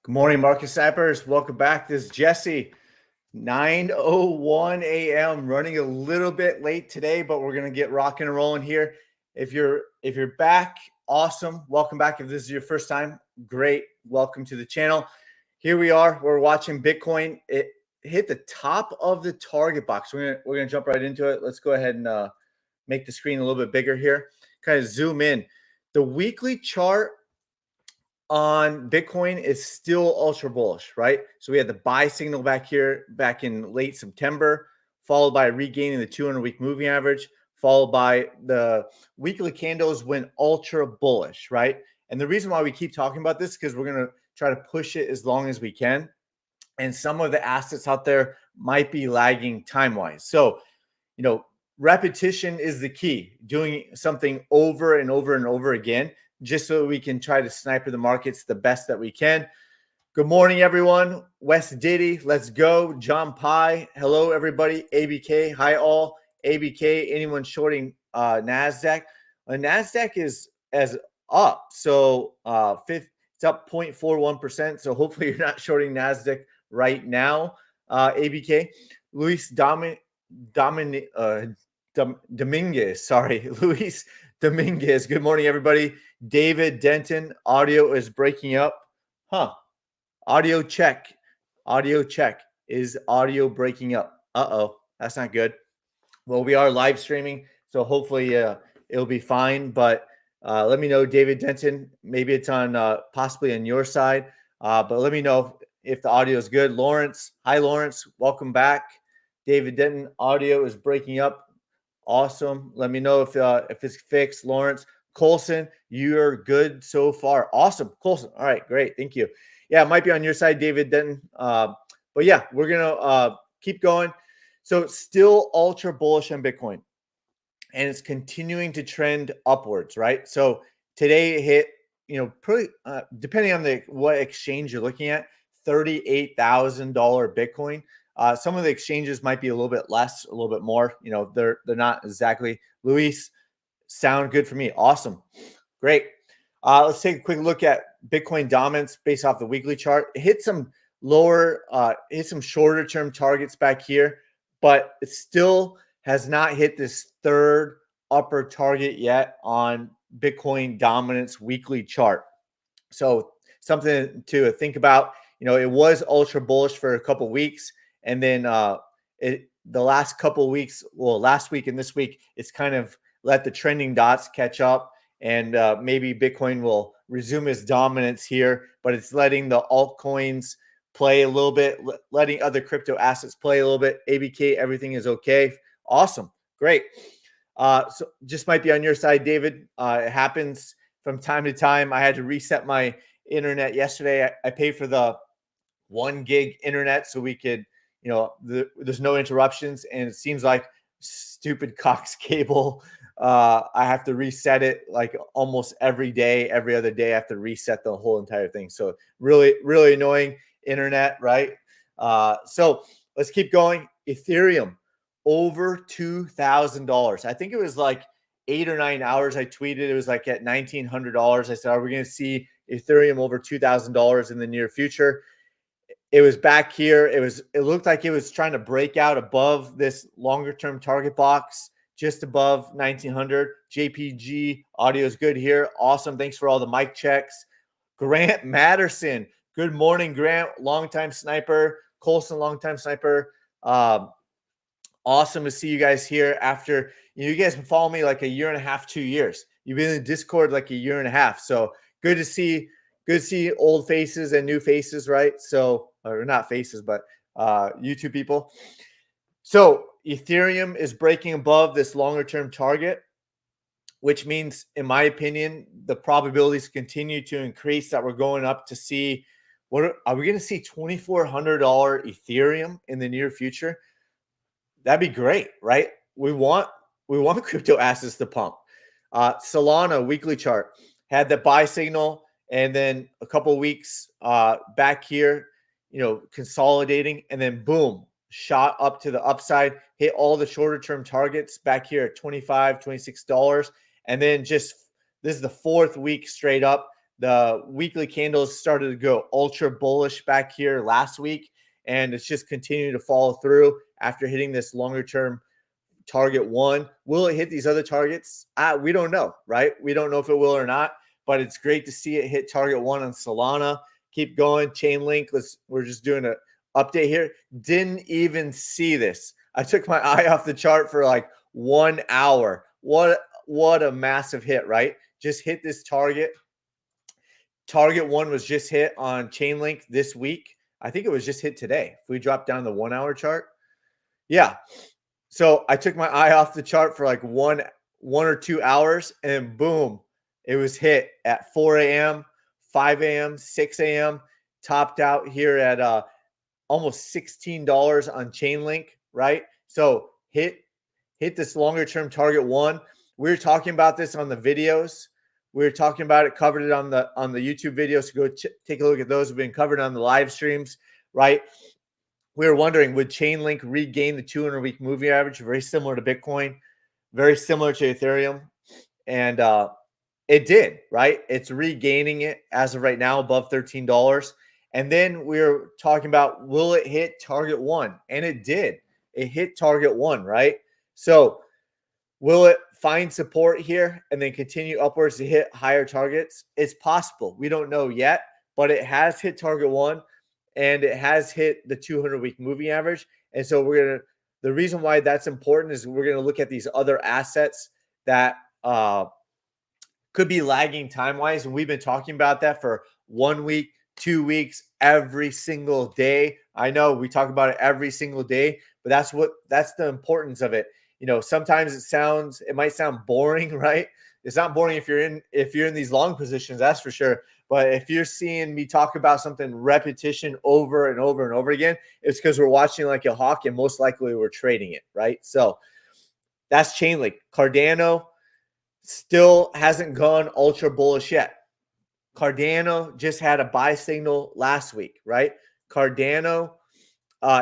Good morning, market snipers. Welcome back. This is Jesse. 9:01 a.m. Running a little bit late today, but we're gonna get rocking and rolling here. If you're back, awesome. Welcome back. If this is your first time, great. Welcome to the channel. Here we are. We're watching Bitcoin. It hit the top of the target box. We're gonna jump right into it. Let's go ahead and make the screen a little bit bigger here. Kind of zoom in. The weekly chart on Bitcoin is still ultra bullish, right? So we had the buy signal back here back in late September, followed by regaining the 200-week moving average, followed by the weekly candles went ultra bullish, right? And the reason why we keep talking about this is because we're going to try to push it as long as we can. And some of the assets out there might be lagging time-wise. So, repetition is the key, doing something over and over and over again, just so we can try to sniper the markets the best that we can. Good morning, everyone. Wes Diddy, let's go. John Pye, hello, everybody. ABK, hi, all. ABK, anyone shorting NASDAQ? NASDAQ is up, so it's up 0.41%, so hopefully you're not shorting NASDAQ right now. ABK, Luis Dominguez, sorry, Luis Dominguez. Good morning, everybody. David Denton, audio is breaking up. Audio check. Audio check. Is audio breaking up? Uh-oh, that's not good. Well, we are live streaming, so hopefully it'll be fine. But let me know, David Denton. Maybe it's on possibly on your side. But let me know if the audio is good. Lawrence, hi, Lawrence. Welcome back. David Denton, audio is breaking up. Awesome. Let me know if it's fixed. Lawrence Colson, you're good so far. Awesome, Colson. All right, great. Thank you. Yeah, it might be on your side, David Denton. But yeah, we're gonna keep going. So it's still ultra bullish on Bitcoin, and it's continuing to trend upwards, right? So today it hit, pretty depending on what exchange you're looking at, $38,000 Bitcoin. Some of the exchanges might be a little bit less, a little bit more. They're not exactly. Luis, sound good for me. Awesome. Great. Let's take a quick look at Bitcoin dominance based off the weekly chart. It hit some shorter term targets back here, but it still has not hit this third upper target yet on Bitcoin dominance weekly chart. So something to think about. It was ultra bullish for a couple weeks, and then the last couple of weeks, well, last week and this week, it's kind of let the trending dots catch up, and maybe Bitcoin will resume its dominance here, but it's letting the altcoins play a little bit, letting other crypto assets play a little bit. ABK, everything is okay. Awesome. Great. So just might be on your side, David. It happens from time to time. I had to reset my internet yesterday. I paid for the 1 gig internet so we could, there's no interruptions, and it seems like stupid Cox cable. I have to reset it like almost every day, every other day. I have to reset the whole entire thing. So really, really annoying internet, right? So let's keep going. Ethereum over $2,000. I think it was like 8 or 9 hours. I tweeted it was like at $1,900. I said, are we going to see Ethereum over $2,000 in the near future? It was back here. It looked like it was trying to break out above this longer term target box, just above 1900. JPG audio is good here. Awesome. Thanks for all the mic checks. Grant Matterson. Good morning, Grant. Longtime sniper. Colson, longtime sniper. Awesome to see you guys here after, you guys have been following me like a year and a half, 2 years. You've been in Discord like a year and a half. So good to see old faces and new faces, right? So, or not faces, but YouTube people. So Ethereum is breaking above this longer term target, which means, in my opinion, the probabilities continue to increase that we're going up to see are we going to see $2,400 Ethereum in the near future? That'd be great, right? We want crypto assets to pump. Solana weekly chart had the buy signal, and then a couple of weeks back here, consolidating, and then boom, shot up to the upside, hit all the shorter term targets back here at $25, $26. And then this is the fourth week straight up. The weekly candles started to go ultra bullish back here last week, and it's just continued to follow through after hitting this longer term target one. Will it hit these other targets? We don't know, right? We don't know if it will or not, but it's great to see it hit target one on Solana. Keep going. Chain link. We're just doing an update here. Didn't even see this. I took my eye off the chart for like 1 hour. What a massive hit, right? Just hit this target. Target one was just hit on Chainlink this week. I think it was just hit today. If we drop down the 1 hour chart. Yeah. So I took my eye off the chart for like one or 2 hours, and boom, it was hit at 4 a.m., 5 a.m., 6 a.m., topped out here at almost $16 on Chainlink, right? So hit this longer term target one. We were talking about this on the videos. We were talking about it, covered it on the YouTube videos. So go take a look at those. Have been covered on the live streams, right? We were wondering, would Chainlink regain the 200-week moving average? Very similar to Bitcoin, very similar to Ethereum, and it did, right? It's regaining it as of right now above $13. And then we were talking about, will it hit target one? And it did. It hit target one, right? So will it find support here and then continue upwards to hit higher targets? It's possible. We don't know yet, but it has hit target one and it has hit the 200-week moving average. And so the reason why that's important is we're going to look at these other assets that could be lagging time-wise. And we've been talking about that for 1 week, 2 weeks, every single day. I know we talk about it every single day, but that's the importance of it. You know, sometimes it might sound boring, right? It's not boring if you're in these long positions, that's for sure. But if you're seeing me talk about something repetition over and over and over again, it's because we're watching like a hawk and most likely we're trading it, right? So that's Chainlink. Cardano still hasn't gone ultra bullish yet. Cardano just had a buy signal last week, right? Cardano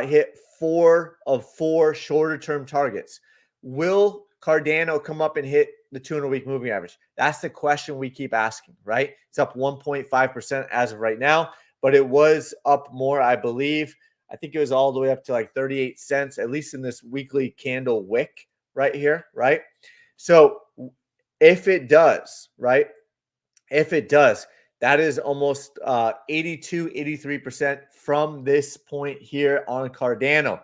hit 4 of 4 shorter term targets. Will Cardano come up and hit the 200-week moving average? That's the question we keep asking, right? It's up 1.5% as of right now, but it was up more, I believe. I think it was all the way up to like 38 cents, at least in this weekly candle wick right here, right? So if it does, right? If it does, that is almost 82, 83% from this point here on Cardano.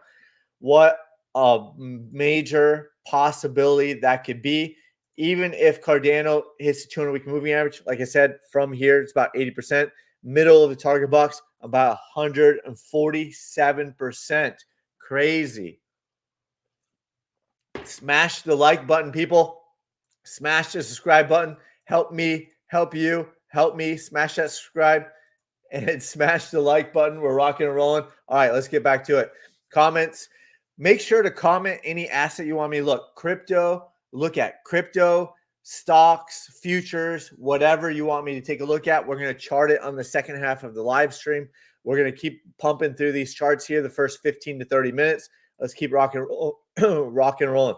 What a major possibility that could be. Even if Cardano hits the 200-week moving average, like I said, from here, it's about 80%. Middle of the target box, about 147%. Crazy. Smash the like button, people. Smash the subscribe button. Help me, help you, help me. Smash that subscribe and smash the like button. We're rocking and rolling. All right, let's get back to it. Comments. Make sure to comment any asset you want me to look at crypto, stocks, futures, whatever you want me to take a look at. We're going to chart it on the second half of the live stream. We're going to keep pumping through these charts here the first 15 to 30 minutes. Let's keep rocking and rolling.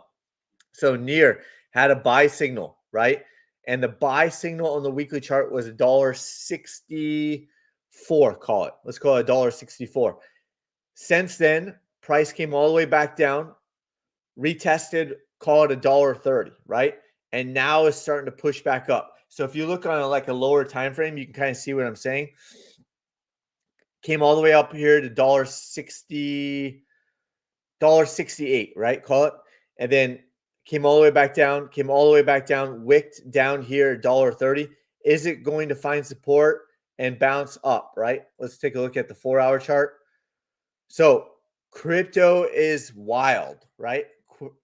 So Near had a buy signal, right? And the buy signal on the weekly chart was $1.64, call it. Let's call it $1.64. Since then, price came all the way back down, retested, call it $1.30, right? And now it's starting to push back up. So if you look on like a lower time frame, you can kind of see what I'm saying. Came all the way up here to $1.60, $1.68, right? Call it. And then came all the way back down, wicked down here, $1.30. Is it going to find support and bounce up, right? Let's take a look at the 4-hour chart. So crypto is wild, right?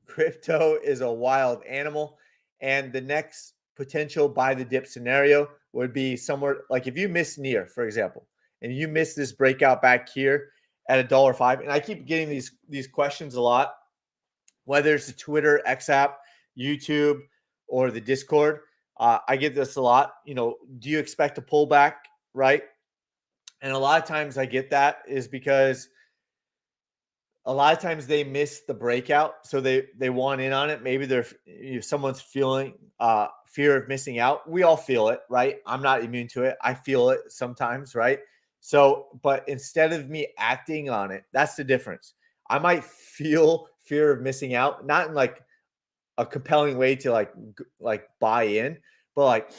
Crypto is a wild animal. And the next potential buy the dip scenario would be somewhere like if you miss Near, for example, and you miss this breakout back here at $1.05. And I keep getting these questions a lot, whether it's the Twitter, X app, YouTube, or the Discord. I get this a lot. You know, do you expect a pullback, right? And a lot of times I get that is because a lot of times they miss the breakout, so they want in on it. Maybe they're someone's feeling fear of missing out. We all feel it, right? I'm not immune to it. I feel it sometimes, right? So, but instead of me acting on it, that's the difference. I might feel fear of missing out, not in like a compelling way to like buy in, but like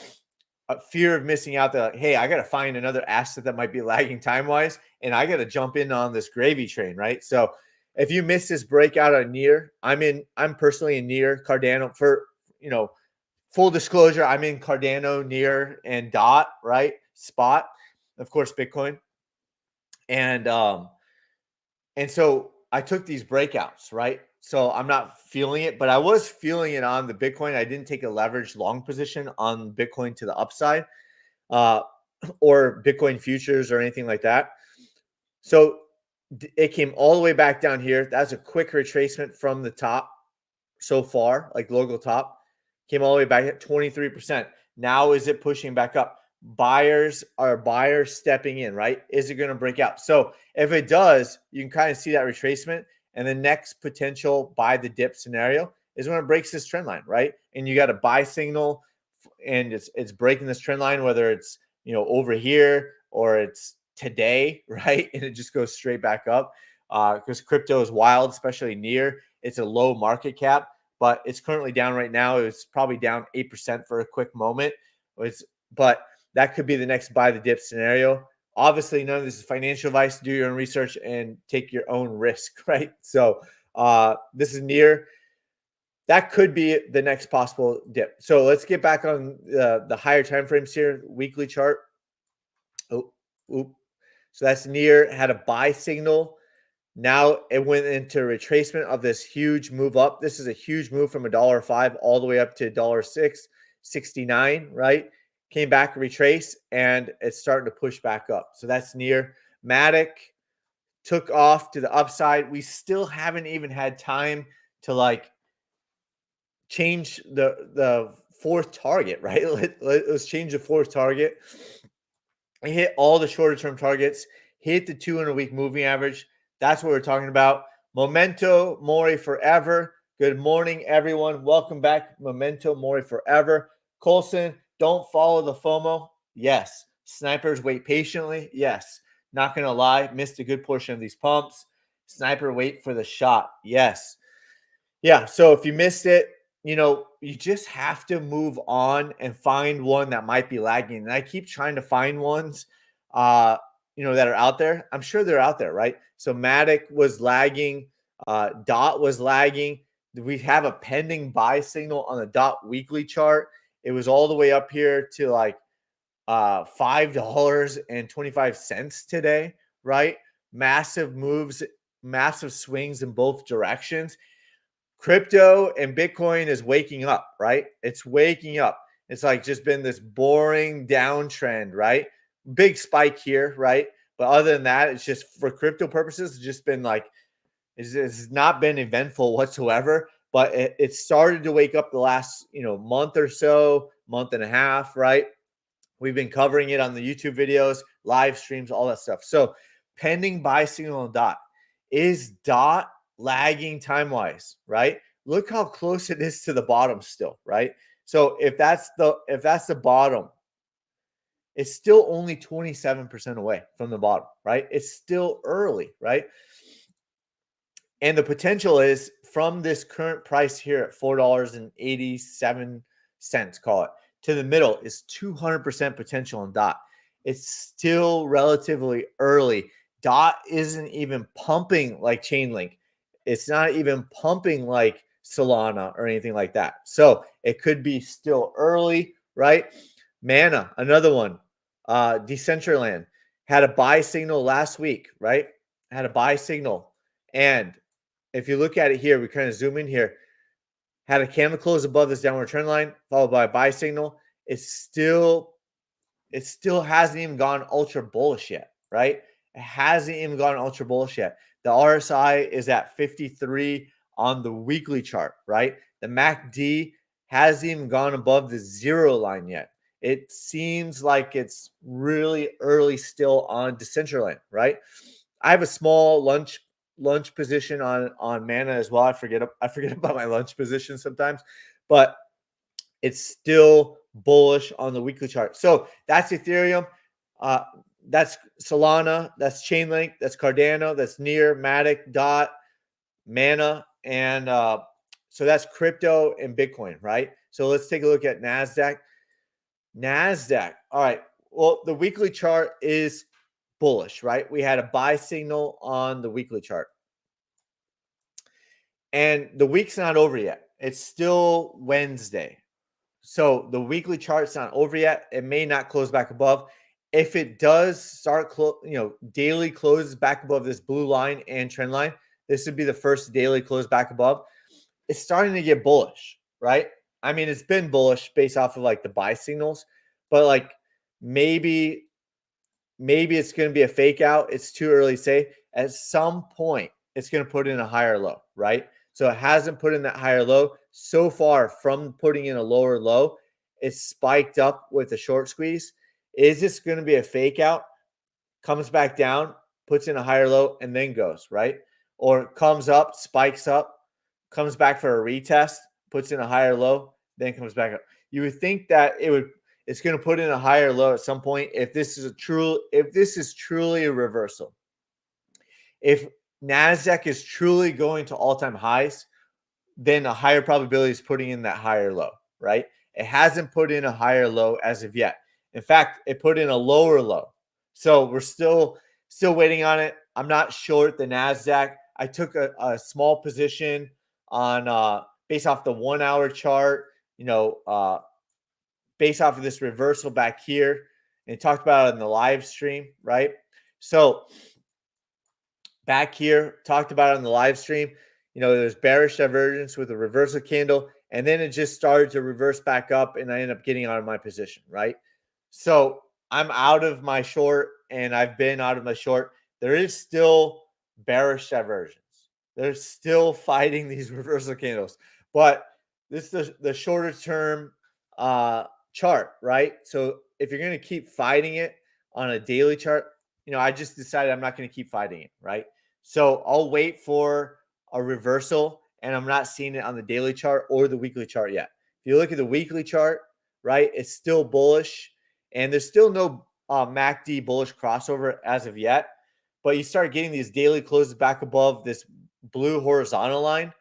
a fear of missing out that, hey, I got to find another asset that might be lagging time wise, and I got to jump in on this gravy train, right? So if you miss this breakout on near, I'm personally in near Cardano for, full disclosure, I'm in Cardano, near, and dot, right? Spot, of course, Bitcoin. And so I took these breakouts, right? So I'm not feeling it, but I was feeling it on the Bitcoin. I didn't take a leveraged long position on Bitcoin to the upside, uh, or Bitcoin futures or anything like that. So it came all the way back down here. That's a quick retracement from the top so far, like logo top, came all the way back at 23%. Now is it pushing back up? Buyers stepping in, right? Is it going to break out? So if it does, you can kind of see that retracement. And the next potential buy the dip scenario is when it breaks this trend line, right? And you got a buy signal and it's breaking this trend line, whether it's over here or it's today, right? And it just goes straight back up because crypto is wild, especially near. It's a low market cap, but it's currently down right now. It's probably down 8% for a quick moment. But that could be the next buy the dip scenario. Obviously, none of this is financial advice. Do your own research and take your own risk, right? So this is near. That could be the next possible dip. So let's get back on the higher time frames here. Weekly chart. Oh, oop. So that's near, had a buy signal. Now it went into retracement of this huge move up. This is a huge move from $1.05 all the way up to $6.69, right? Came back, retrace, and it's starting to push back up. So that's near. Matic took off to the upside. We still haven't even had time to like change the fourth target, right? Let's change the fourth target. I hit all the shorter term targets, hit the 200-week moving average. That's what we're talking about. Memento Mori forever. Good morning, everyone. Welcome back. Memento Mori forever. Colson, don't follow the FOMO. Yes. Snipers wait patiently. Yes. Not going to lie. Missed a good portion of these pumps. Sniper wait for the shot. Yes. Yeah. So if you missed it, you just have to move on and find one that might be lagging. And I keep trying to find ones, that are out there. I'm sure they're out there, right? So Matic was lagging, Dot was lagging. We have a pending buy signal on the Dot weekly chart. It was all the way up here to like $5.25 today, right? Massive moves, massive swings in both directions. Crypto and Bitcoin is waking up, right? It's waking up. It's like just been this boring downtrend, right? Big spike here, right? But other than that, it's just for crypto purposes, it's just been like, it's not been eventful whatsoever. But it started to wake up the last, month or so, month and a half, right? We've been covering it on the YouTube videos, live streams, all that stuff. So pending buy signal on Dot. Is Dot lagging time-wise, right? Look how close it is to the bottom still, right? So if that's the bottom, it's still only 27% away from the bottom, right? It's still early, right? And the potential is from this current price here at $4.87, call it, to the middle is 200% potential in Dot. It's still relatively early. Dot isn't even pumping like Chainlink. It's not even pumping like Solana or anything like that. So it could be still early, right? Mana, another one. Decentraland had a buy signal last week, right? Had a buy signal. And if you look at it here, we kind of zoom in here. Had a candle close above this downward trend line, followed by a buy signal. It still hasn't even gone ultra bullish yet, right? It hasn't even gone ultra bullish yet. The RSI is at 53 on the weekly chart, right? The MACD hasn't even gone above the zero line yet. It seems like it's really early still on Decentraland, right? I have a small lunch lunch position on Mana as well. I forget about my lunch position sometimes, but it's still bullish on the weekly chart. So that's Ethereum. Uh, that's Solana. That's Chainlink. That's Cardano. That's Near, Matic, Dot, Mana, and so that's crypto and Bitcoin, right? So let's take a look at NASDAQ. NASDAQ. All right. Well, the weekly chart is bullish, right? We had a buy signal on the weekly chart. And the week's not over yet. It's still Wednesday. So the weekly chart's not over yet. It may not close back above. If it does start, daily closes back above this blue line and trend line, this would be the first daily close back above. It's starting to get bullish, right? I mean, it's been bullish based off of like the buy signals, but like maybe it's going to be a fake out. It's too early to say. At some point, it's going to put in a higher low, right? So it hasn't put in that higher low. So far from putting in a lower low, it's spiked up with a short squeeze. Is this going to be a fake out? Comes back down, puts in a higher low, and then goes, right? Or comes up, spikes up, comes back for a retest, puts in a higher low, then comes back up. You would think that it's going to put in a higher low at some point if this is truly a reversal. If NASDAQ is truly going to all-time highs, then a higher probability is putting in that higher low, right? It hasn't put in a higher low as of yet. In fact, it put in a lower low. So we're still waiting on it. I'm not short the NASDAQ. I took a small position on based off the 1 hour chart, based off of this reversal back here, and talked about it in the live stream, right? So back here, talked about it on the live stream. There's bearish divergence with a reversal candle, and then it just started to reverse back up, and I ended up getting out of my position, right? So I'm out of my short, and I've been out of my short. There is still bearish divergence. They're still fighting these reversal candles, but this is the shorter term chart, right? So if you're going to keep fighting it on a daily chart, I just decided I'm not going to keep fighting it, right? So I'll wait for a reversal, and I'm not seeing it on the daily chart or the weekly chart yet. If you look at the weekly chart, right, it's still bullish, and there's still no MACD bullish crossover as of yet. But you start getting these daily closes back above this blue horizontal line.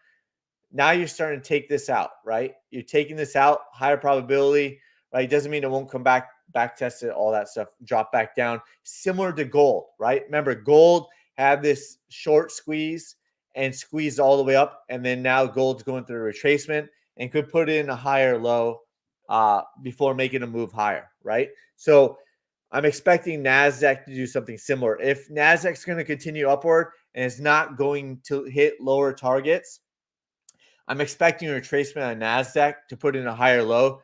Now you're starting to take this out, right? You're taking this out, higher probability, right? Doesn't mean it won't come back test it, all that stuff, drop back down. Similar to gold, right? Remember, gold had this short squeeze and squeezed all the way up, and then now gold's going through a retracement and could put in a higher low before making a move higher, right? So I'm expecting NASDAQ to do something similar. If NASDAQ's going to continue upward and it's not going to hit lower targets, I'm expecting a retracement on NASDAQ to put in a higher low,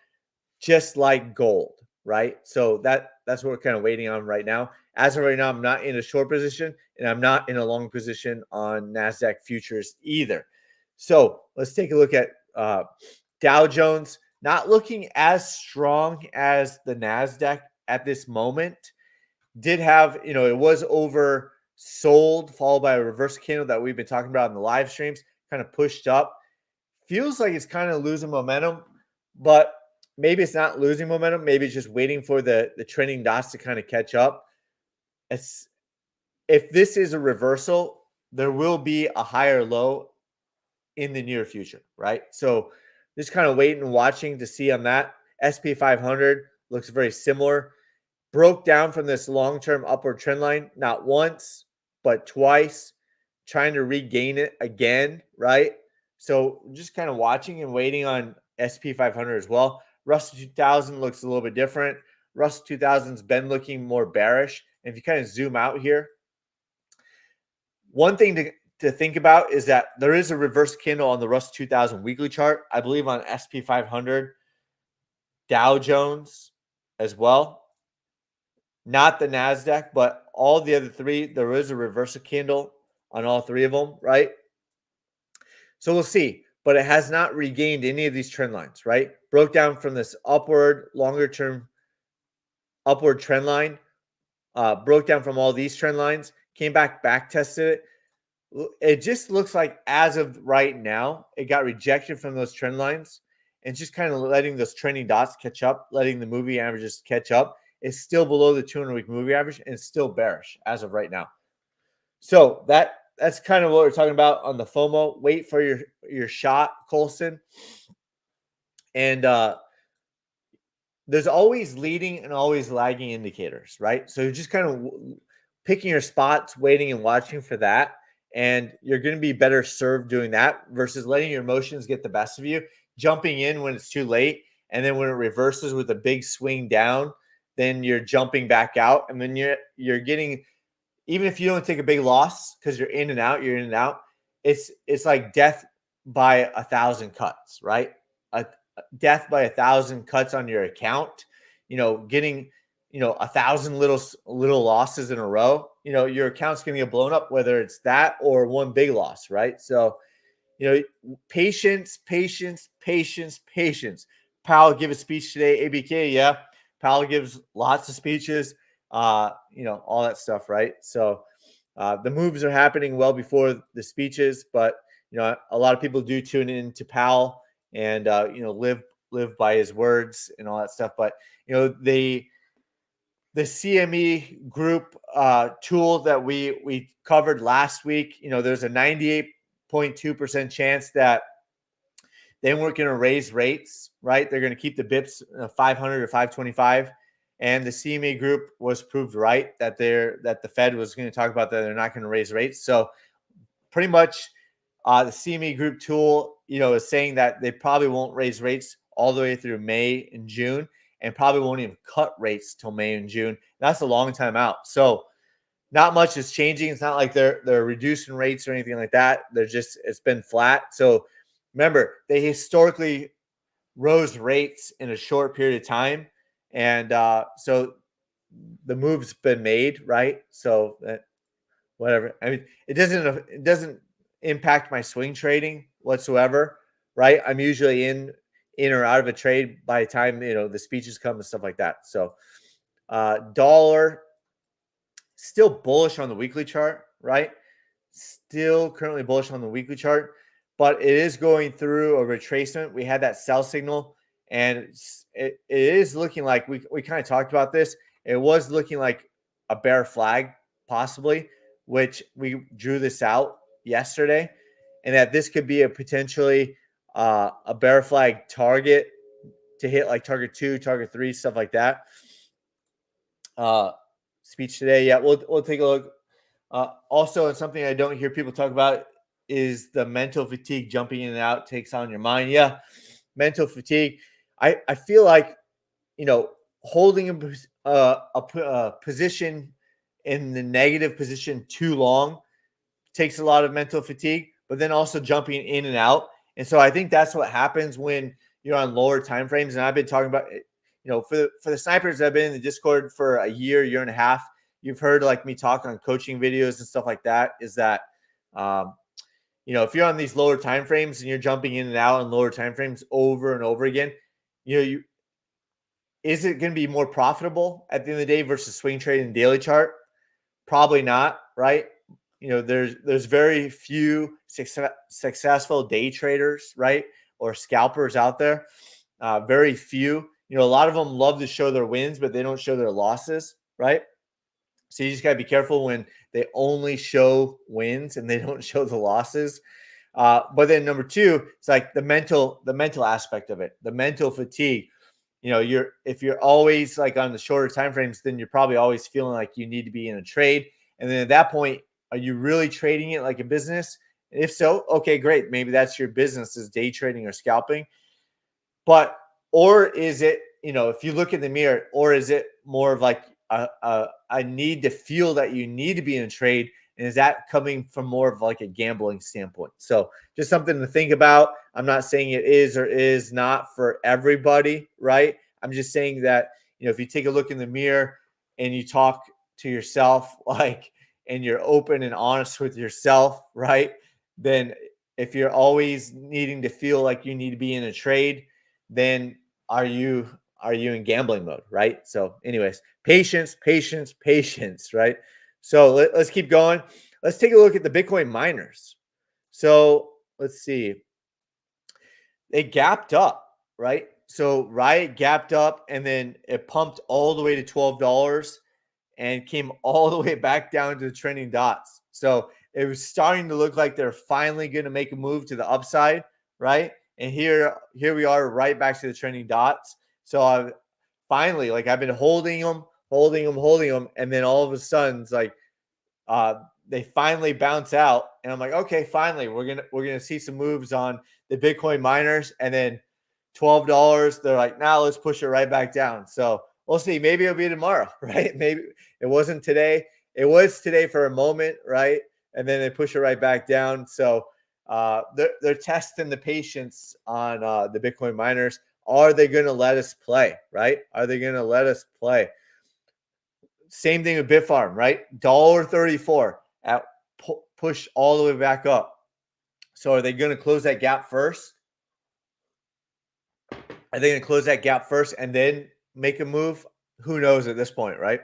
just like gold, right? So that's what we're kind of waiting on right now. As of right now, I'm not in a short position, and I'm not in a long position on NASDAQ futures either. So let's take a look at Dow Jones. Not looking as strong as the NASDAQ at this moment. Did have, it was oversold, followed by a reverse candle that we've been talking about in the live streams, kind of pushed up. Feels like it's kind of losing momentum, but maybe it's not losing momentum. Maybe it's just waiting for the trending dots to kind of catch up. If this is a reversal, there will be a higher low in the near future, right? So just kind of waiting and watching to see on that. SP 500 looks very similar. Broke down from this long-term upward trend line, not once, but twice, trying to regain it again, right? So just kind of watching and waiting on SP 500 as well. Russell 2000 looks a little bit different. Russell 2000's been looking more bearish. And if you kind of zoom out here, one thing to think about is that there is a reverse candle on the Russell 2000 weekly chart. I believe on SP 500, Dow Jones as well. Not the NASDAQ, but all the other three, there is a reversal candle on all three of them, right? So we'll see, but it has not regained any of these trend lines, right? Broke down from this upward, longer term upward trend line, broke down from all these trend lines, came back tested it. It just looks like as of right now, it got rejected from those trend lines and just kind of letting those trending dots catch up, letting the moving averages catch up. It's still below the 200-week moving average and it's still bearish as of right now. So that's kind of what we're talking about on the FOMO. Wait for your shot, Colson. And there's always leading and always lagging indicators, right? So you're just kind of picking your spots, waiting and watching for that. And you're going to be better served doing that versus letting your emotions get the best of you, jumping in when it's too late. And then when it reverses with a big swing down, then you're jumping back out. And then you're getting, even if you don't take a big loss because you're in and out, you're in and out. It's like death by 1,000 cuts, right? A death by 1,000 cuts on your account. Getting 1,000 little losses in a row. Your account's going to get blown up, whether it's that or one big loss, right? So patience, patience, patience, patience. Powell give a speech today. ABK, yeah. Powell gives lots of speeches. All that stuff, right? So the moves are happening well before the speeches, but a lot of people do tune in to Powell and live by his words and all that stuff. But the CME group tool that we covered last week, there's a 98.2% chance that they weren't going to raise rates, right? They're going to keep the BIPs 500 or 525. And the CME group was proved right that the Fed was going to talk about that they're not going to raise rates. So pretty much the CME group tool, is saying that they probably won't raise rates all the way through May and June, and probably won't even cut rates till May and June. That's a long time out. So not much is changing. It's not like they're reducing rates or anything like that. It's been flat. So remember, they historically rose rates in a short period of time. And so the move's been made, right? So whatever. I mean, it doesn't impact my swing trading whatsoever, right? I'm usually in or out of a trade by the time the speeches come and stuff like that. So dollar still bullish on the weekly chart, right? Still currently bullish on the weekly chart, but it is going through a retracement. We had that sell signal, and it is looking like we kind of talked about this. It was looking like a bear flag, possibly, which we drew this out yesterday, and that this could be a potentially a bear flag target to hit, like target 2, target 3, stuff like that. Speech today, yeah, we'll take a look. Also, and something I don't hear people talk about is the mental fatigue. Jumping in and out takes on your mind. Yeah, mental fatigue. I feel like holding a position in the negative position too long takes a lot of mental fatigue, but then also jumping in and out. And so I think that's what happens when you're on lower time frames. And I've been talking about it, for the snipers that have been in the Discord for a year and a half, you've heard like me talk on coaching videos and stuff like that, is that if you're on these lower time frames and you're jumping in and out in lower time frames over and over again, is it going to be more profitable at the end of the day versus swing trading daily chart? Probably not, right? There's very few successful day traders, right? Or scalpers out there. Very few. A lot of them love to show their wins, but they don't show their losses, right? So you just got to be careful when they only show wins and they don't show the losses. But then number two, it's like the mental aspect of it, the mental fatigue. If you're always like on the shorter time frames, then you're probably always feeling like you need to be in a trade. And then at that point, are you really trading it like a business? And if so, okay, great. Maybe that's your business, is day trading or scalping. But, or is it, if you look in the mirror, or is it more of like a need to feel that you need to be in a trade? And is that coming from more of like a gambling standpoint? So just something to think about. I'm not saying it is or is not for everybody, right? I'm just saying that, if you take a look in the mirror and you talk to yourself, and you're open and honest with yourself, right? Then if you're always needing to feel like you need to be in a trade, then are you in gambling mode, right? So anyways, patience, right? So let's keep going. let's take a look at the Bitcoin miners. So let's see. They gapped up, right? So Riot gapped up and then it pumped all the way to $12 and came all the way back down to the trending dots. So it was starting to look like they're finally going to make a move to the upside, right? And here we are right back to the trending dots. So I've finally, like, I've been holding them, and then all of a sudden it's like they finally bounce out, and I'm like, okay, finally, we're gonna see some moves on the Bitcoin miners, and then $12. They're like, now let's push it right back down. So we'll see. Maybe it'll be tomorrow, right? Maybe it wasn't today. It was today for a moment, right? And then they push it right back down. So they're testing the patience on the Bitcoin miners. Are they going to let us play, right? Are they going to let us play? Same thing with Bitfarm, right? $1.34 at push all the way back up. So are they going to close that gap first? Are they going to close that gap first and then make a move? Who knows at this point, right?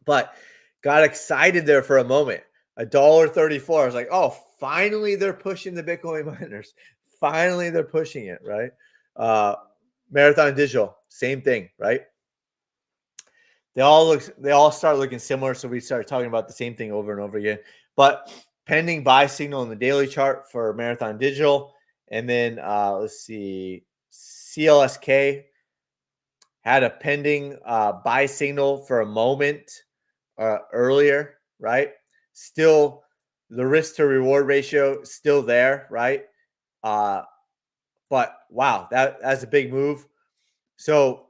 But got excited there for a moment. $1.34. I was like, oh, finally they're pushing the Bitcoin miners. Finally they're pushing it, right? Marathon Digital, same thing, right? They all start looking similar, so we started talking about the same thing over and over again. But pending buy signal in the daily chart for Marathon Digital, and then let's see, CLSK had a pending buy signal for a moment earlier, right? Still, the risk to reward ratio still there, right? But wow, that's a big move. So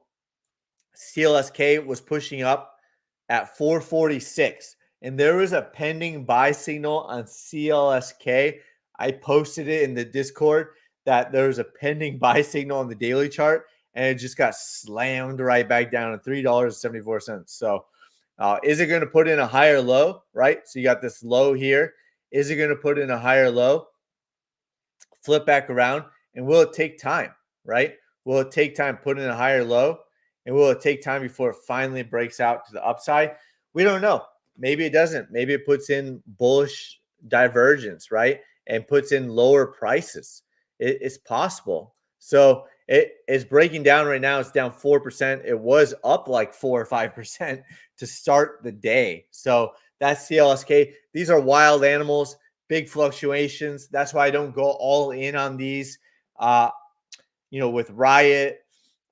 CLSK was pushing up at 446, and there was a pending buy signal on CLSK. I posted it in the Discord that there was a pending buy signal on the daily chart, and it just got slammed right back down to $3.74. So is it going to put in a higher low, right? So you got this low here. Is it going to put in a higher low, flip back around, and will it take time, right? Will it take time putting in a higher low? And will it take time before it finally breaks out to the upside? We don't know. Maybe it doesn't. Maybe it puts in bullish divergence, right? And puts in lower prices. It's possible. So it is breaking down right now. It's down 4%. It was up like 4 or 5% to start the day. So that's CLSK. These are wild animals, big fluctuations. That's why I don't go all in on these. With Riot,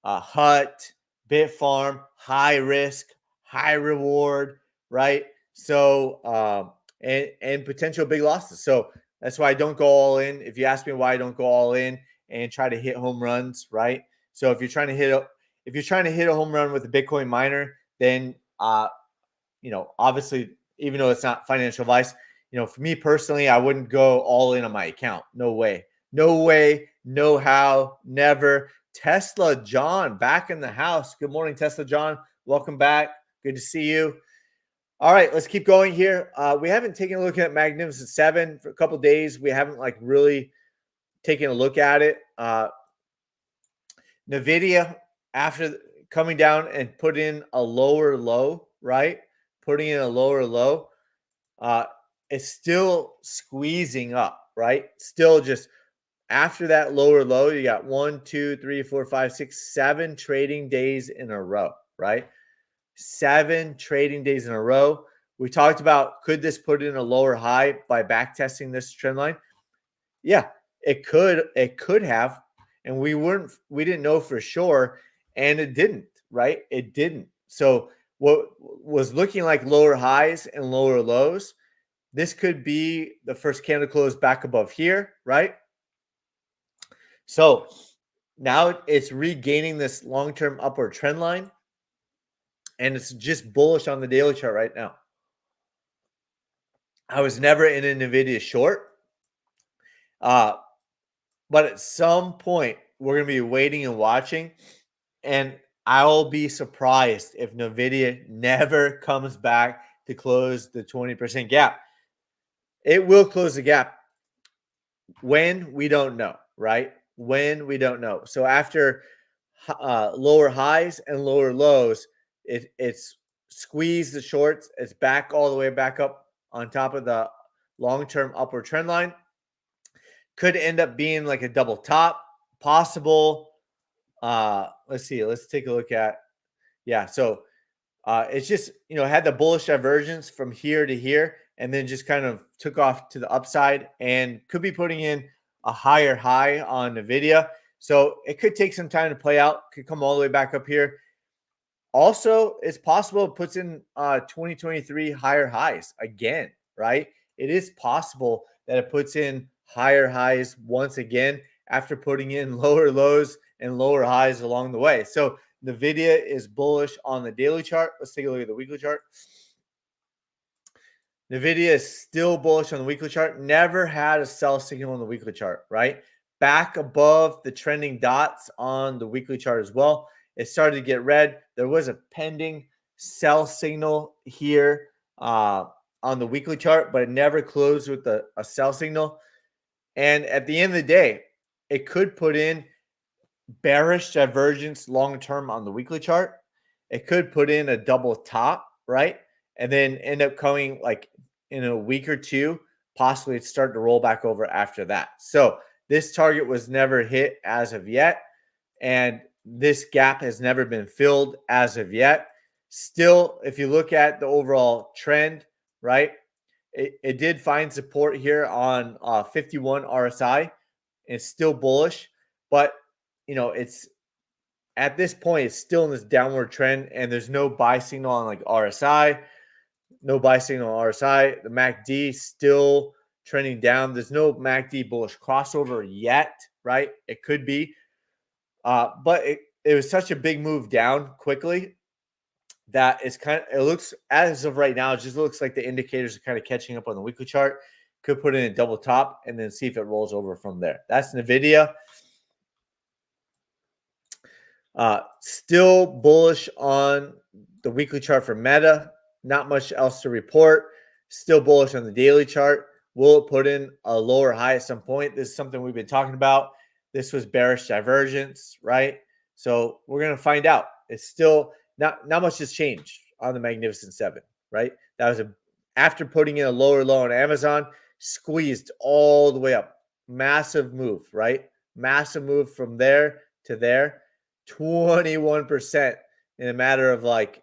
Hut, Bitfarm, high risk, high reward, right? So and potential big losses. So that's why I don't go all in. If you ask me why I don't go all in and try to hit home runs, right? So if you're trying to hit a home run with a Bitcoin miner, then obviously, even though it's not financial advice, for me personally, I wouldn't go all in on my account. No way. No way. No how. Never. Tesla John back in the house. Good morning, Tesla John. Welcome back. Good to see you. All right, let's keep going here. We haven't taken a look at Magnificent Seven for a couple days. We haven't really taken a look at it. Nvidia, after coming down and put in a lower low, right? Putting in a lower low, it's still squeezing up, right? Still just after that lower low, you got 1, 2, 3, 4, 5, 6, 7 trading days in a row, right? 7 trading days in a row. We talked about, could this put in a lower high by back testing this trend line? Yeah, it could. It could have, and we didn't know for sure, and it didn't, right? It didn't. So what was looking like lower highs and lower lows, this could be the first candle close back above here, right? So now it's regaining this long-term upward trend line, and it's just bullish on the daily chart right now. I was never in an Nvidia short, but at some point we're going to be waiting and watching, and I'll be surprised if Nvidia never comes back to close the 20% gap. It will close the gap. When? We don't know, right? When? We don't know. So after lower highs and lower lows, it's squeezed the shorts. It's back all the way back up on top of the long-term upward trend line. Could end up being like a double top, possible. Let's see. Let's take a look at, yeah. So it's just, had the bullish divergence from here to here and then just kind of took off to the upside and could be putting in a higher high on NVIDIA. So it could take some time to play out, could come all the way back up here. Also, it's possible it puts in 2023 higher highs again, right? It is possible that it puts in higher highs once again after putting in lower lows and lower highs along the way. So NVIDIA is bullish on the daily chart. Let's take a look at the weekly chart. NVIDIA is still bullish on the weekly chart. Never had a sell signal on the weekly chart, right? Back above the trending dots on the weekly chart as well. It started to get red. There was a pending sell signal here on the weekly chart, but it never closed with a sell signal. And at the end of the day, it could put in bearish divergence long term on the weekly chart. It could put in a double top, right? And then end up coming like in a week or two, possibly it's starting to roll back over after that. So this target was never hit as of yet. And this gap has never been filled as of yet. Still, if you look at the overall trend, right, it did find support here on 51 RSI. It's still bullish, but it's at this point, it's still in this downward trend, and there's no buy signal on like RSI, no buy signal on RSI. The MACD still trending down. There's no MACD bullish crossover yet, right? It could be, but it was such a big move down quickly that it looks, as of right now, it just looks like the indicators are kind of catching up on the weekly chart. Could put in a double top and then see if it rolls over from there. That's NVIDIA. Still bullish on the weekly chart for Meta. Not much else to report. Still bullish on the daily chart. Will it put in a lower high at some point? This is something we've been talking about. This was bearish divergence, right? So we're going to find out. It's still not much has changed on the Magnificent Seven, right? That was after putting in a lower low on Amazon, squeezed all the way up. Massive move, right? Massive move from there to there. 21% in a matter of like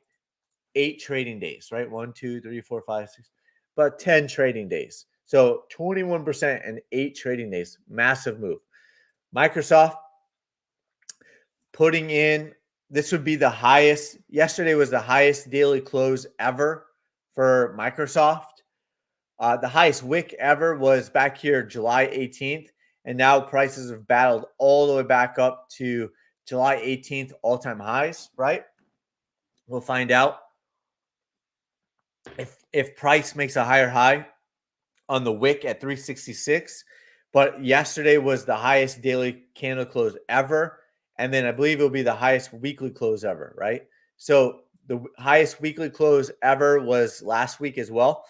8 trading days, right? 1, 2, 3, 4, 5, 6, about 10 trading days. So 21% in 8 trading days. Massive move. Microsoft putting in, this would be the highest. Yesterday was the highest daily close ever for Microsoft. The highest wick ever was back here July 18th. And now prices have battled all the way back up to July 18th all-time highs, right? We'll find out if price makes a higher high on the wick at 366. But yesterday was the highest daily candle close ever. And then I believe it'll be the highest weekly close ever, right? So the highest weekly close ever was last week as well.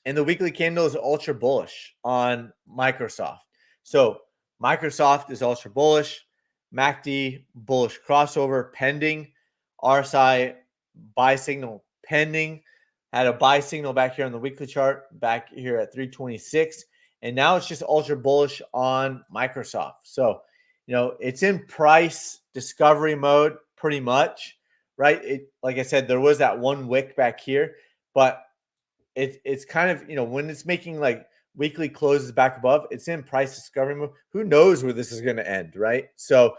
And the weekly candle is ultra bullish on Microsoft. So Microsoft is ultra bullish. MACD bullish crossover pending. RSI buy signal pending. Had a buy signal back here on the weekly chart, back here at 326. And now it's just ultra bullish on Microsoft. So, it's in price discovery mode pretty much, right? Like I said, there was that one wick back here, but it's kind of, when it's making like weekly closes back above, it's in price discovery mode. Who knows where this is going to end, right? So,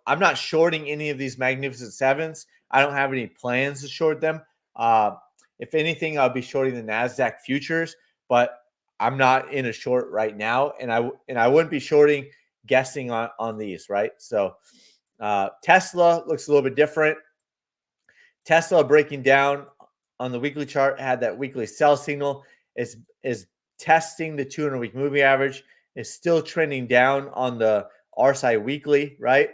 I'm not shorting any of these Magnificent Sevens. I don't have any plans to short them. If anything, I'll be shorting the NASDAQ futures, but I'm not in a short right now. And I wouldn't be shorting guessing on these, right? So Tesla looks a little bit different. Tesla breaking down on the weekly chart, had that weekly sell signal, is testing the 200-week moving average, is still trending down on the RSI weekly, right?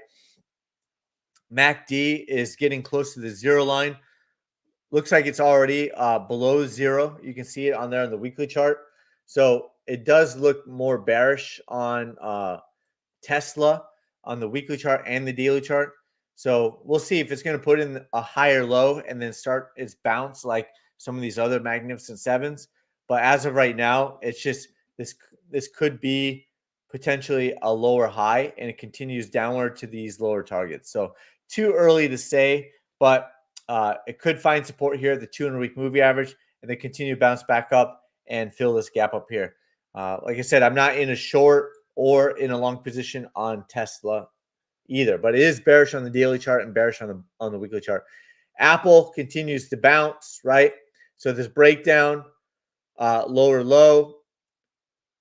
MACD is getting close to the zero line. Looks like it's already below zero. You can see it on there on the weekly chart. So it does look more bearish on Tesla on the weekly chart and the daily chart. So we'll see if it's going to put in a higher low and then start its bounce like some of these other Magnificent Sevens. But as of right now, it's just this could be potentially a lower high, and it continues downward to these lower targets. So too early to say, but it could find support here at the 200-week moving average, and then continue to bounce back up and fill this gap up here. Like I said, I'm not in a short or in a long position on Tesla either, but it is bearish on the daily chart and bearish on the weekly chart. Apple continues to bounce, right? So this breakdown, lower low,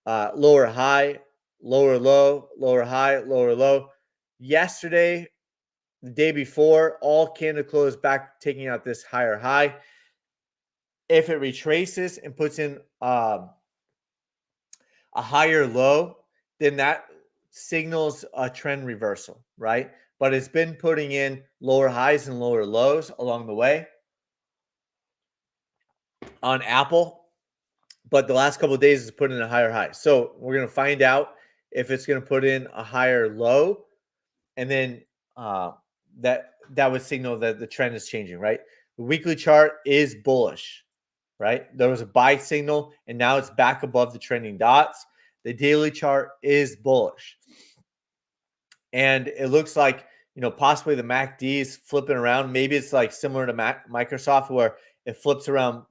lower high, lower low, lower high, lower low. Yesterday, the day before, all candle closed back, taking out this higher high. If it retraces and puts in a higher low, then that signals a trend reversal, right? But it's been putting in lower highs and lower lows along the way on Apple, but the last couple of days is putting in a higher high. So we're going to find out if it's going to put in a higher low, and then that would signal that the trend is changing, right? The weekly chart is bullish, right? There was a buy signal, and now it's back above the trending dots. The daily chart is bullish, and it looks like possibly the MACD is flipping around. Maybe it's like similar to Microsoft, where it flips around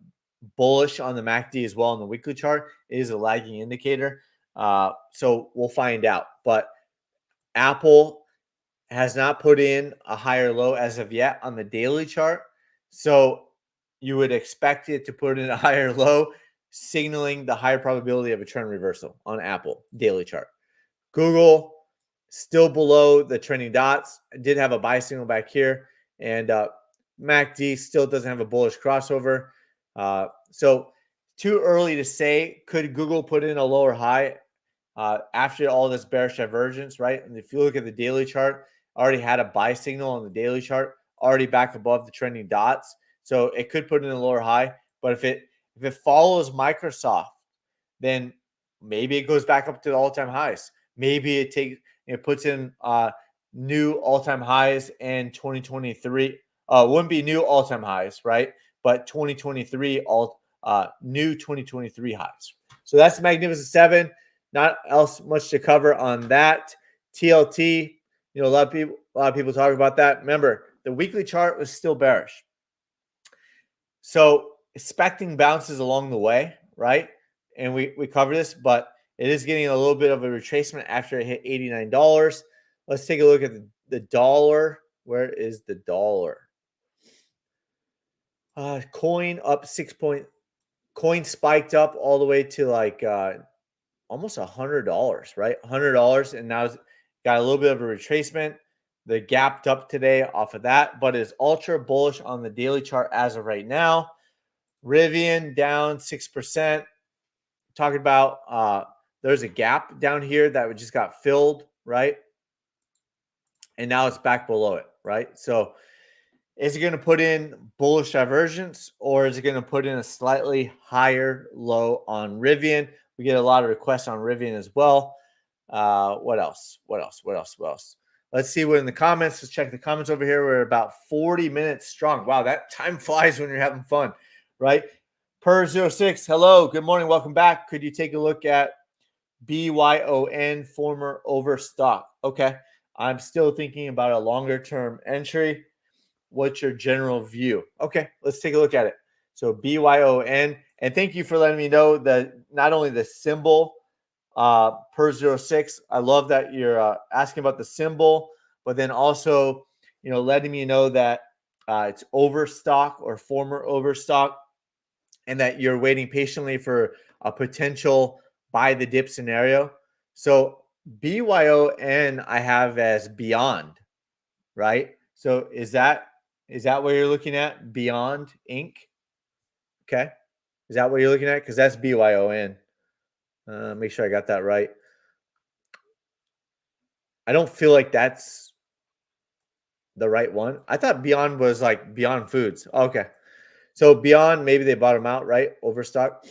bullish on the MACD as well on the weekly chart. It is a lagging indicator, so we'll find out. But Apple has not put in a higher low as of yet on the daily chart, so you would expect it to put in a higher low, signaling the higher probability of a trend reversal on Apple daily chart. Google still below the trending dots. I did have a buy signal back here, and MACD still doesn't have a bullish crossover. So too early to say. Could Google put in a lower high after all this bearish divergence, right? And if you look at the daily chart, already had a buy signal on the daily chart, already back above the trending dots. So it could put in a lower high. But if it follows Microsoft, then maybe it goes back up to the all-time highs. Maybe it puts in new all-time highs in 2023. Wouldn't be new all-time highs, right? But 2023 new 2023 highs. So that's the Magnificent Seven. Not else much to cover on that. TLT, a lot of people talk about that. Remember, the weekly chart was still bearish. So expecting bounces along the way, right? And we cover this, but it is getting a little bit of a retracement after it hit $89. Let's take a look at the dollar. Where is the dollar? Coin up coin spiked up all the way to like almost $100, right? $100, and now it's got a little bit of a retracement. They gapped up today off of that, but is ultra bullish on the daily chart as of right now. Rivian down 6%. Talking about there's a gap down here that just got filled, right? And now it's back below it, right? So is it going to put in bullish divergence, or is it going to put in a slightly higher low on Rivian? We get a lot of requests on Rivian as well. What else? Let's see what in the comments. Let's check the comments over here. We're about 40 minutes strong. Wow, that time flies when you're having fun, right? Per06, hello, good morning, welcome back. Could you take a look at BYON, former overstock? Okay, I'm still thinking about a longer term entry. What's your general view? Okay, let's take a look at it. So BYON, and thank you for letting me know that not only the symbol per06, I love that you're asking about the symbol, but then also letting me know that it's overstock or former overstock, and that you're waiting patiently for a potential buy the dip scenario. So BYON I have as beyond, right? So is that what you're looking at? Beyond Inc. Okay. Is that what you're looking at? Because that's BYON. Make sure I got that right. I don't feel like that's the right one. I thought Beyond was like Beyond Foods. Okay. So Beyond, maybe they bought them out, right? Overstock.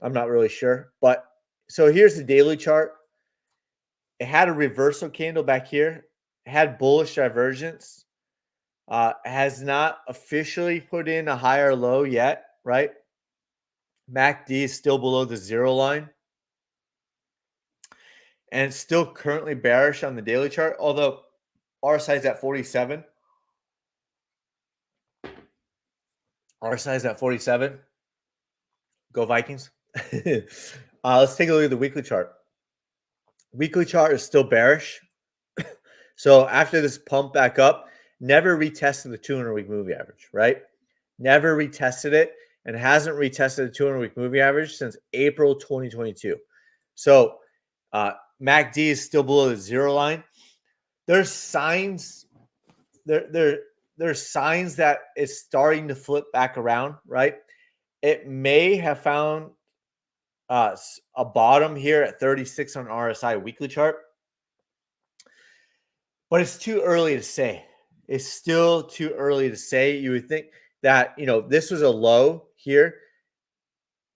I'm not really sure. But so here's the daily chart. It had a reversal candle back here. It had bullish divergence. Has not officially put in a higher low yet, right? MACD is still below the zero line, and it's still currently bearish on the daily chart, although RSI is at 47. RSI is at 47. Go Vikings. Let's take a look at the weekly chart. Weekly chart is still bearish. So after this pump back up, never retested the 200-week moving average, right? Never retested it and hasn't retested the 200-week moving average since April 2022. So MACD is still below the zero line. There's signs there's signs that it's starting to flip back around, right? It may have found a bottom here at 36 on RSI weekly chart, but it's too early to say. It's still too early to say. You would think that, this was a low here.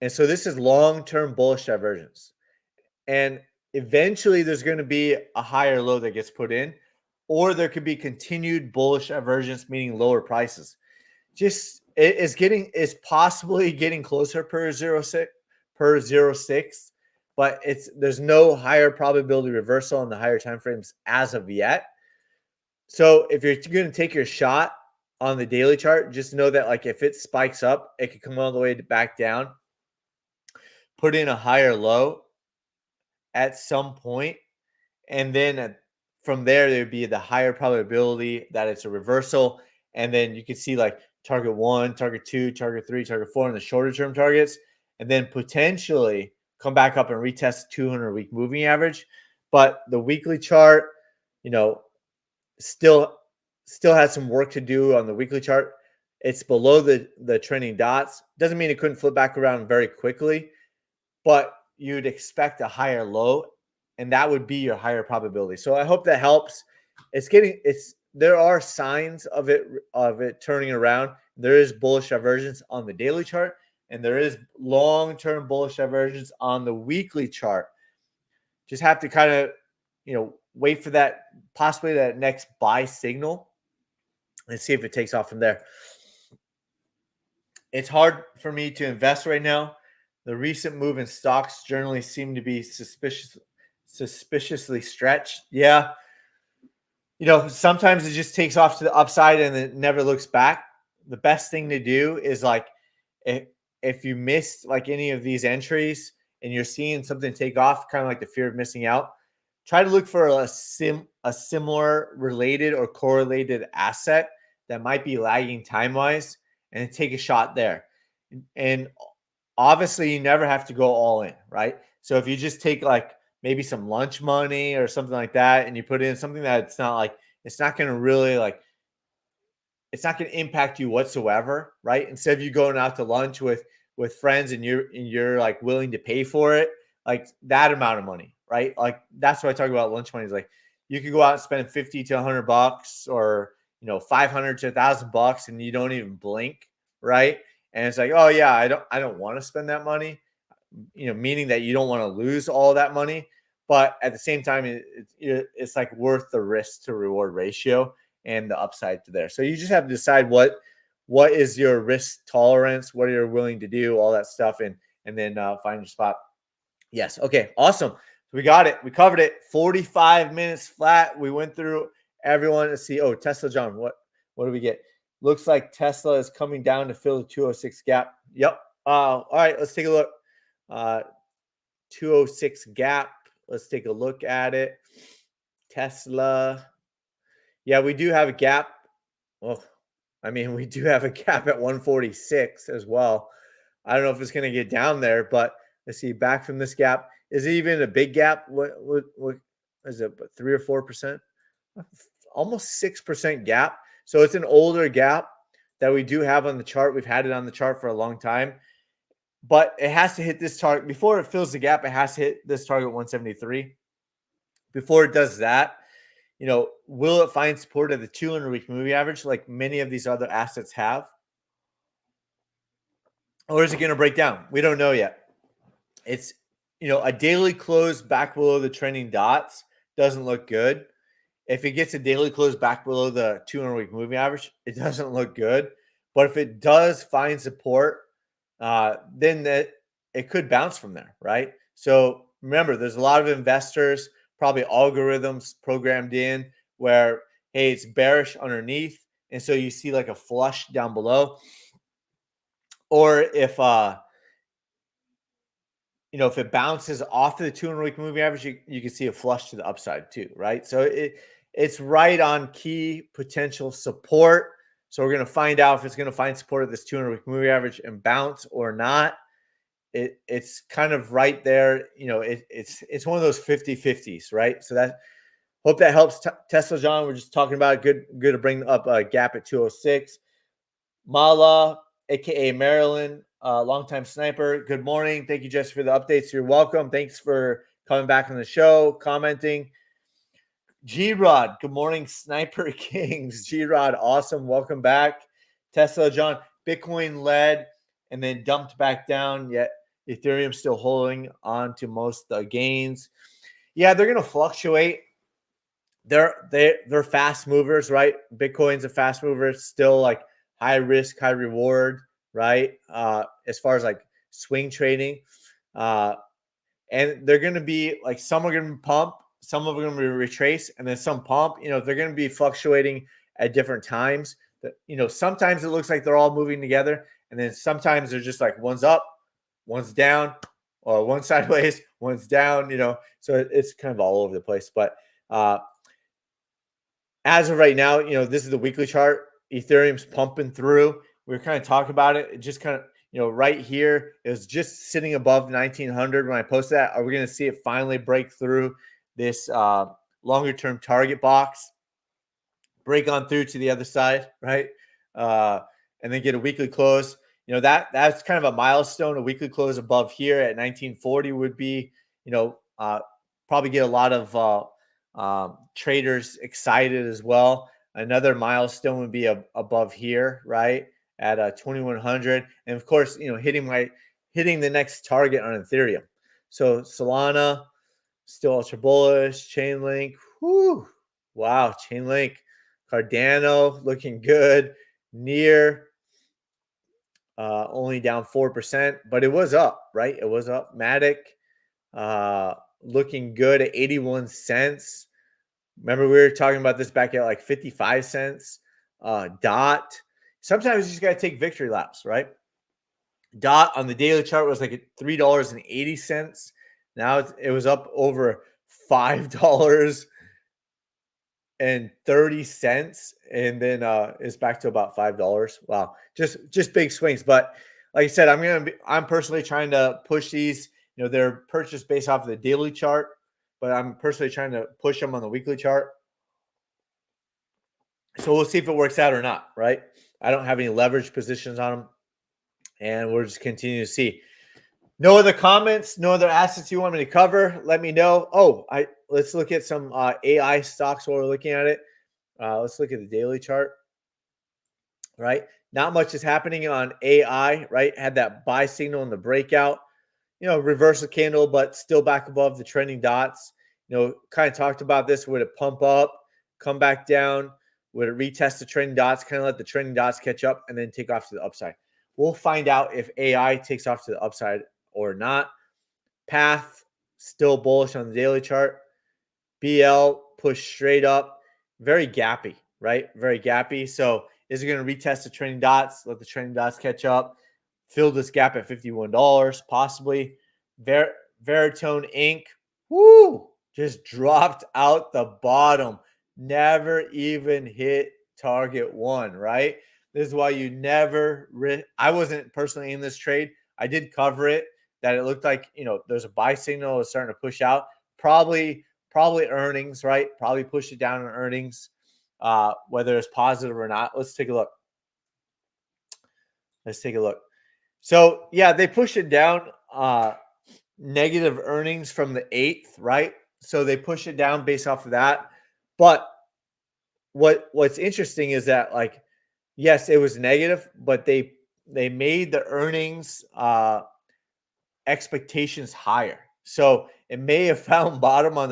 And so this is long-term bullish divergence. And eventually there's going to be a higher low that gets put in, or there could be continued bullish divergence, meaning lower prices. Just it's possibly getting closer per 0.6, but there's no higher probability reversal on the higher time frames as of yet. So if you're going to take your shot on the daily chart, just know that like if it spikes up, it could come all the way back down, put in a higher low at some point, and then from there would be the higher probability that it's a reversal. And then you can see like target 1, target 2, target 3, target 4 in the shorter term targets, and then potentially come back up and retest 200-week moving average. But the weekly chart, still has some work to do on the weekly chart. It's below the trending dots. Doesn't mean it couldn't flip back around very quickly, but you'd expect a higher low, and that would be your higher probability. So I hope that helps. There are signs of it turning around. There is bullish divergence on the daily chart, and there is long-term bullish divergence on the weekly chart. Just have to kind of, wait for that, possibly that next buy signal, and see if it takes off from there. It's hard for me to invest right now. The recent move in stocks generally seem to be suspiciously stretched. Yeah. Sometimes it just takes off to the upside and it never looks back. The best thing to do is like, if you missed like any of these entries and you're seeing something take off, kind of like the fear of missing out, try to look for a similar related or correlated asset that might be lagging time-wise and take a shot there. And obviously you never have to go all in, right? So if you just take like maybe some lunch money or something like that, and you put in something that it's not going to really like, it's not going to impact you whatsoever, right? Instead of you going out to lunch with friends and you're like willing to pay for it, like that amount of money, right? Like that's what I talk about lunch money is like you could go out and spend $50 to $100 or $500 to $1,000 and you don't even blink, right? And it's like, oh yeah, I don't want to spend that money, meaning that you don't want to lose all that money, but at the same time, it's like worth the risk to reward ratio and the upside to there. So you just have to decide what is your risk tolerance, what are you willing to do, all that stuff, and then find your spot. Yes. Okay. Awesome. We got it. We covered it. 45 minutes flat. We went through everyone. Let's see. Oh, Tesla, John. What do we get? Looks like Tesla is coming down to fill the 206 gap. Yep. All right. Let's take a look. 206 gap. Let's take a look at it. Tesla. Yeah, we do have a gap. Well, we do have a gap at 146 as well. I don't know if it's going to get down there, but let's see. Back from this gap, is it even a big gap? What is it? 3 or 4%? Almost 6% gap. So it's an older gap that we do have on the chart. We've had it on the chart for a long time, but it has to hit this target before it fills the gap. It has to hit this target 173. Before it does that, will it find support at the 200-week moving average like many of these other assets have? Or is it going to break down? We don't know yet. It's, a daily close back below the trending dots doesn't look good. If it gets a daily close back below the 200-week moving average, it doesn't look good. But if it does find support, then it could bounce from there, right? So remember, there's a lot of investors, probably algorithms programmed in where, hey, it's bearish underneath, and so you see like a flush down below. Or if if it bounces off of the 200-week moving average, you can see a flush to the upside too, right? So it's right on key potential support. So we're going to find out if it's going to find support at this 200-week moving average and bounce or not. It's kind of right there. It's one of those 50-50s, right? So that hope that helps. Tesla, John, we're just talking about it. Good to bring up a gap at 206. Mala, aka Marilyn, longtime sniper. Good morning. Thank you, Jess, for the updates. You're welcome. Thanks for coming back on the show, commenting. G-Rod, good morning, Sniper Kings. G-Rod, awesome. Welcome back. Tesla, John, Bitcoin led and then dumped back down, yet Ethereum still holding on to most gains. Yeah, they're going to fluctuate. They're fast movers, right? Bitcoin's a fast mover. It's still like high risk, high reward, right? As far as like swing trading. And they're going to be like, some are going to pump, some of them are going to retrace, and then some pump. They're going to be fluctuating at different times. Sometimes it looks like they're all moving together, and then sometimes they're just like one's up, one's down, or one sideways, one's down. So it's kind of all over the place. But as of right now, this is the weekly chart. Ethereum's pumping through. We were kind of talking about it. It just kind of, right here, it was just sitting above 1900 when I posted that. Are we going to see it finally break through this longer term target box, break on through to the other side, right? And then get a weekly close. That's kind of a milestone. A weekly close above here at 1940 would be, probably get a lot of traders excited as well. Another milestone would be above here, right, at 2100, and of course, hitting the next target on Ethereum. So Solana still ultra bullish. Chainlink, whoo, wow, Chainlink, Cardano looking good. Near only down 4%, but it was up, right? It was up. Matic looking good at 81 cents. Remember, we were talking about this back at like 55 cents. Dot. Sometimes you just got to take victory laps, right? Dot on the daily chart was like at $3.80. Now it was up over $5.30, and then it's back to about $5. Wow, just big swings. But like I said, I'm personally trying to push these. They're purchased based off of the daily chart, but I'm personally trying to push them on the weekly chart. So we'll see if it works out or not, right? I don't have any leverage positions on them, and we'll just continue to see. No other comments, no other assets you want me to cover? Let me know. Let's look at some AI stocks while we're looking at it. Let's look at the daily chart, right? Not much is happening on AI, right? Had that buy signal in the breakout, reverse the candle, but still back above the trending dots. Kind of talked about this. Would it pump up, come back down? Would it retest the trending dots, kind of let the trending dots catch up and then take off to the upside? We'll find out if AI takes off to the upside or not. Path, still bullish on the daily chart. BL, push straight up. Very gappy, right? Very gappy. So is it going to retest the trending dots, let the trending dots catch up, fill this gap at $51, possibly? Veritone Inc., woo, just dropped out the bottom. Never even hit target one, right? This is why you never I wasn't personally in this trade. I did cover it, that it looked like, there's a buy signal is starting to push out. Probably earnings, right? Probably push it down in earnings, whether it's positive or not. Let's take a look. So yeah, they pushed it down, negative earnings from the 8th, right? So they push it down based off of that. But what's interesting is that, like, yes, it was negative, but they made the earnings expectations higher. So it may have found bottom on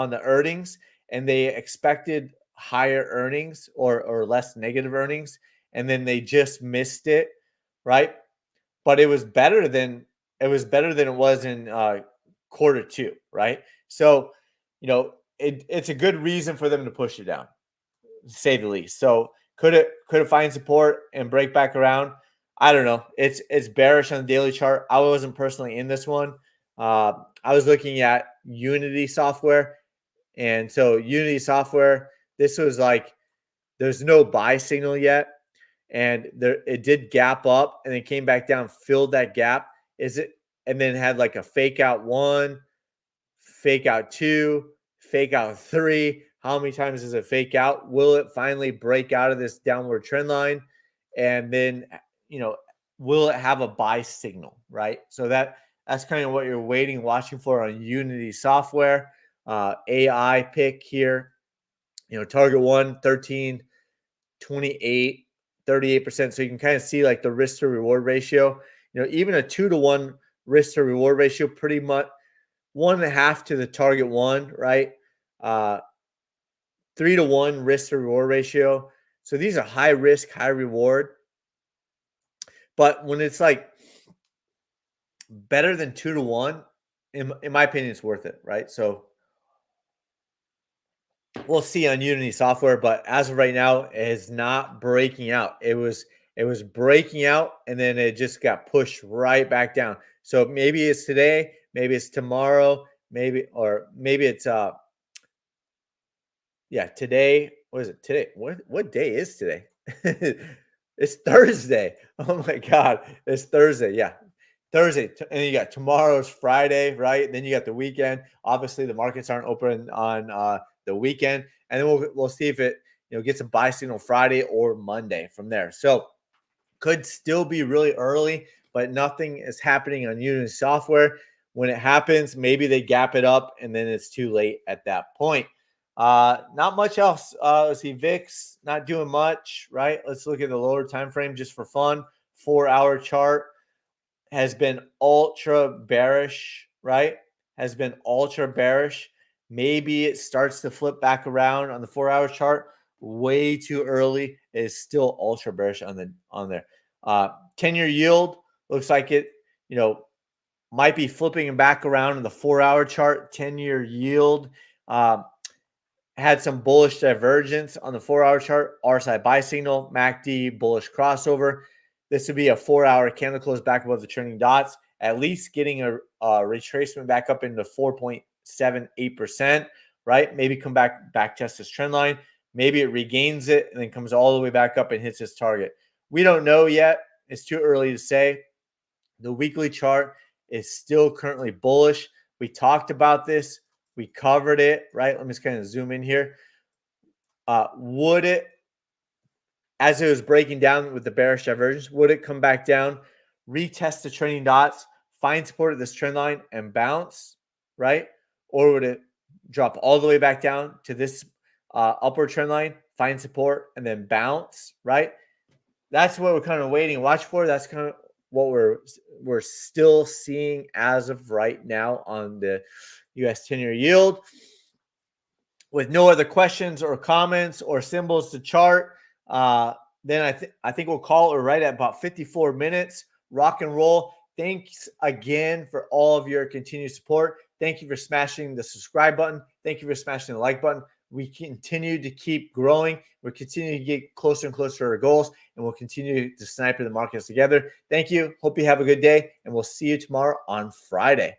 the earnings, and they expected higher earnings or less negative earnings, and then they just missed it, right? But it was better than it was better than it was in quarter two, right? So, it's a good reason for them to push it down, to say the least. So could it find support and break back around? I don't know. It's bearish on the daily chart. I wasn't personally in this one. I was looking at Unity software, and so Unity software, this was like there's no buy signal yet, and there it did gap up and then came back down, filled that gap. Is it and then had like a fake out one, fake out two, fake out three. How many times does it fake out? Will it finally break out of this downward trend line? And then, you know, will it have a buy signal, right? So that's kind of what you're waiting, watching for on Unity software. AI pick here, target one, 13, 28, 38%. So you can kind of see like the risk to reward ratio. Even a 2-to-1 risk to reward ratio, pretty much 1.5 to the target one, right? 3-to-1 risk to reward ratio. So these are high risk, high reward. But when it's like better than 2-to-1, in my opinion, it's worth it, right? So we'll see on Unity software, but as of right now, it is not breaking out. It was breaking out and then it just got pushed right back down. So maybe it's today, maybe it's tomorrow, maybe it's today. What is it today? What day is today? It's Thursday. Oh my God. It's Thursday. Yeah. Thursday. And then you got tomorrow's Friday, right? Then you got the weekend. Obviously, the markets aren't open on the weekend. And then we'll see if it gets a buy signal Friday or Monday from there. So could still be really early, but nothing is happening on Unity software. When it happens, maybe they gap it up and then it's too late at that point. Not much else. Let's see, VIX not doing much, right? Let's look at the lower time frame just for fun. 4-hour chart has been ultra bearish, right? Has been ultra bearish. Maybe it starts to flip back around on the 4-hour chart. Way too early. It is still ultra bearish on there. 10-year yield looks like it, might be flipping back around in the 4-hour chart. 10-year yield had some bullish divergence on the 4-hour chart. RSI buy signal, MACD bullish crossover. This would be a 4-hour candle close back above the trending dots, at least getting a retracement back up into 4.78%, right? Maybe come back test this trend line. Maybe it regains it and then comes all the way back up and hits its target. We don't know yet. It's too early to say. The weekly chart is still currently bullish. We talked about this. We covered it, right? Let me just kind of zoom in here. Would it, as it was breaking down with the bearish divergence, would it come back down, retest the trending dots, find support at this trend line and bounce, right? Or would it drop all the way back down to this upward trend line, find support, and then bounce, right? That's what we're kind of waiting and watch for. That's kind of what we're still seeing as of right now on the US 10-year yield. With no other questions or comments or symbols to chart, then I think we'll call it right at about 54 minutes. Rock and roll. Thanks again for all of your continued support. Thank you for smashing the subscribe button. Thank you for smashing the like button. We continue to keep growing. We're continuing to get closer and closer to our goals, and we'll continue to sniper the markets together. Thank you. Hope you have a good day, and we'll see you tomorrow on Friday.